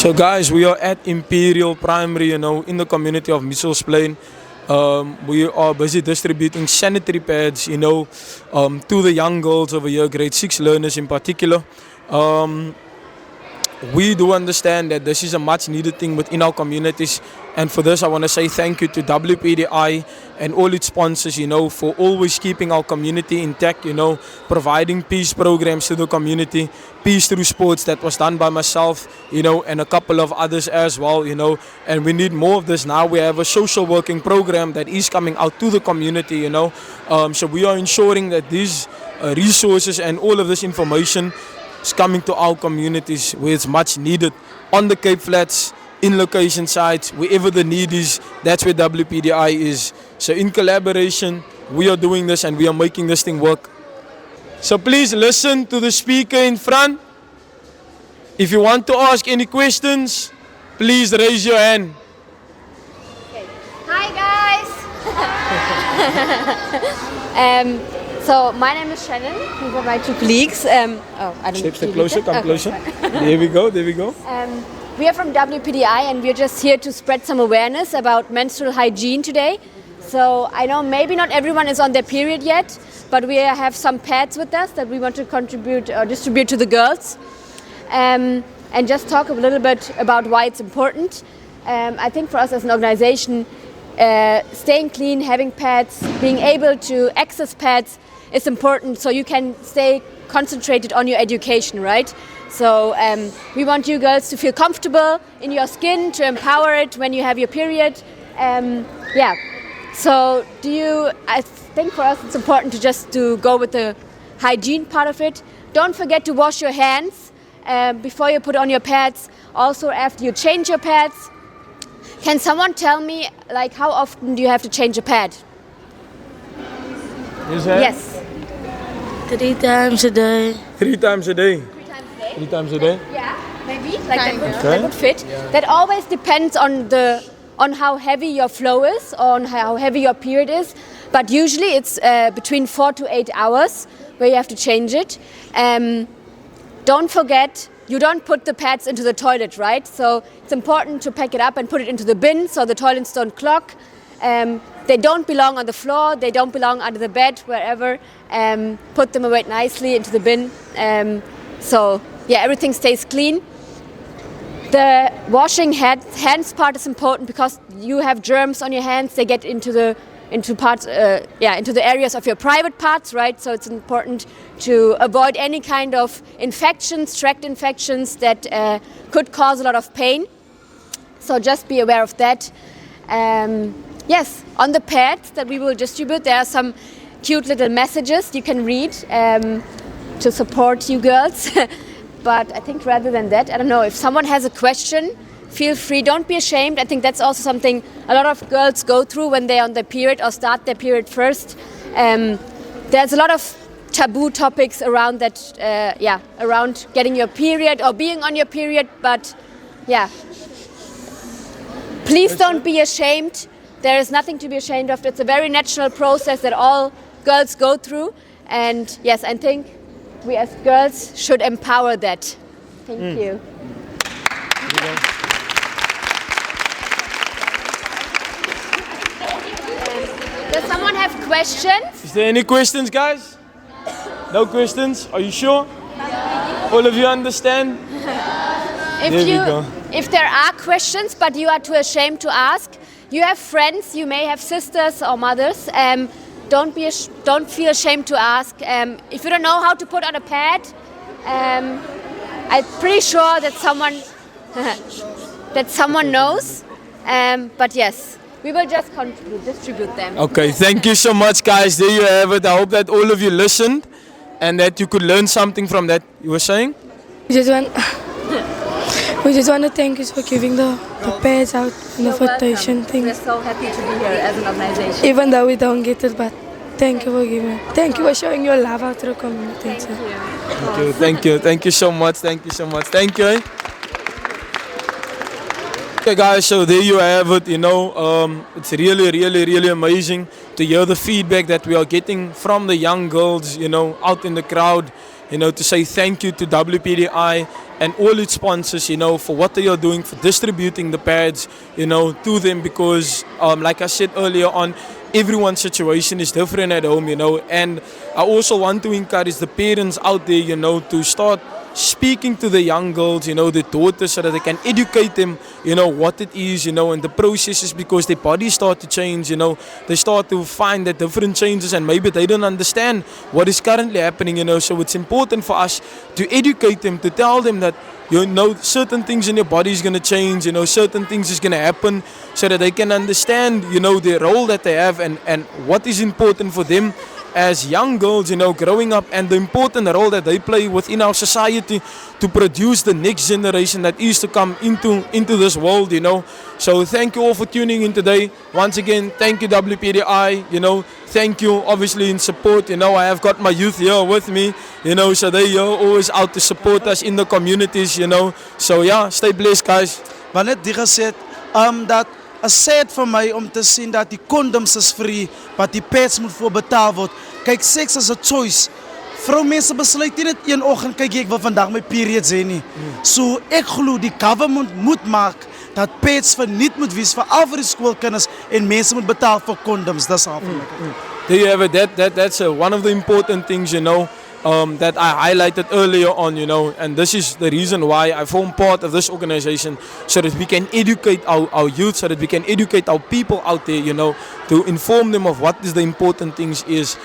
So guys, we are at Imperial Primary, in the community of Mitchell's Plain. We are busy distributing sanitary pads, to the young girls over here, grade 6 learners in particular. We do understand that this is a much needed thing within our communities, and for this I want to say thank you to WPDI and all its sponsors, for always keeping our community intact, providing peace programs to the community, peace through sports that was done by myself, and a couple of others as well, and we need more of this now. We have a social working program that is coming out to the community, so we are ensuring that these resources and all of this information is coming to our communities where it's much needed, on the Cape Flats, in location sites, wherever the need is. That's where WPDI is. So in collaboration, we are doing this and we are making this thing work. So please listen to the speaker in front. If you want to ask any questions, please raise your hand. Okay. Hi guys. So my name is Shannon. These are my two colleagues. I don't Step closer, come closer. There we go. We are from WPDI and we are just here to spread some awareness about menstrual hygiene today. So I know maybe not everyone is on their period yet, but we have some pads with us that we want to distribute to the girls. And just talk a little bit about why it's important. I think for us as an organization, staying clean, having pads, being able to access pads is important so you can stay concentrated on your education, right? So we want you girls to feel comfortable in your skin, to empower it when you have your period. So I think for us it's important to go with the hygiene part of it. Don't forget to wash your hands before you put on your pads, also after you change your pads. Can someone tell me, how often do you have to change a pad? Yes. 3 times a day. 3 times a day. 3 times a day? 3 times a day? Yeah, maybe. That would fit. Yeah. That always depends on how heavy your flow is, on how heavy your period is. But usually it's between 4 to 8 hours where you have to change it. Don't forget, you don't put the pads into the toilet, right? So it's important to pack it up and put it into the bin so the toilets don't clog. They don't belong on the floor, they don't belong under the bed, wherever. Put them away nicely into the bin. Everything stays clean. The washing hands part is important because you have germs on your hands. They get into the areas of your private parts, right? So it's important to avoid any kind of infections, tract infections that could cause a lot of pain. So just be aware of that. Yes, on the pads that we will distribute, there are some cute little messages you can read to support you girls. But I think rather than that, I don't know, if someone has a question, feel free, don't be ashamed. I think that's also something a lot of girls go through when they're on their period or start their period first. There's a lot of taboo topics around that, around getting your period or being on your period, but please don't be ashamed. There is nothing to be ashamed of. It's a very natural process that all girls go through. And yes, I think we as girls should empower that. Thank you. Does someone have questions? Is there any questions, guys? No questions? Are you sure? All of you understand? If there are questions but you are too ashamed to ask, you have friends, you may have sisters or mothers, don't feel ashamed to ask. If you don't know how to put on a pad, I'm pretty sure that someone knows. But yes, we will just distribute them. Okay, thank you so much, guys. There you have it. I hope that all of you listened and that you could learn something from that. You were saying? We just want to thank you for giving the pads out and the invitation thing. We're so happy to be here as an organization. Even though we don't get it, but thank you for giving. Thank you for showing your love out to the community. Thank you so much. Thank you. Okay, guys, so there you have it. It's really amazing to hear the feedback that we are getting from the young girls, out in the crowd, to say thank you to WPDI and all its sponsors, for what they are doing for distributing the pads, to them, because like I said earlier on, everyone's situation is different at home, and I also want to encourage the parents out there, to start speaking to the young girls, the daughters, so that they can educate them, what it is, and the processes, because their bodies start to change, they start to find that different changes, and maybe they don't understand what is currently happening, so it's important for us to educate them, to tell them that, certain things in your body is going to change, certain things is going to happen, so that they can understand, the role that they have, and what is important for them as young girls, growing up, and the important role that they play within our society to produce the next generation that is to come into this world, So thank you all for tuning in today. Once again, thank you WPDI, thank you obviously in support, I have got my youth here with me, so they are always out to support us in the communities, So yeah, stay blessed guys. Maar net die gesê, dat is sad vir my om te sien dat die condoms is free, maar die pads moet voor betaal word. Kyk, seks is a choice. Vroumense besluit nie net een oggend, kyk ek wil vandag my periods hê nie. So ek glo die government moet maak dat pads verniet moet wees vir al vir die skoolkinders en mense moet betaal vir condoms. Dis al vir my. There you have it. That's one of the important things, that I highlighted earlier on, and this is the reason why I form part of this organization, so that we can educate our youth, so that we can educate our people out there, to inform them of what is the important things is,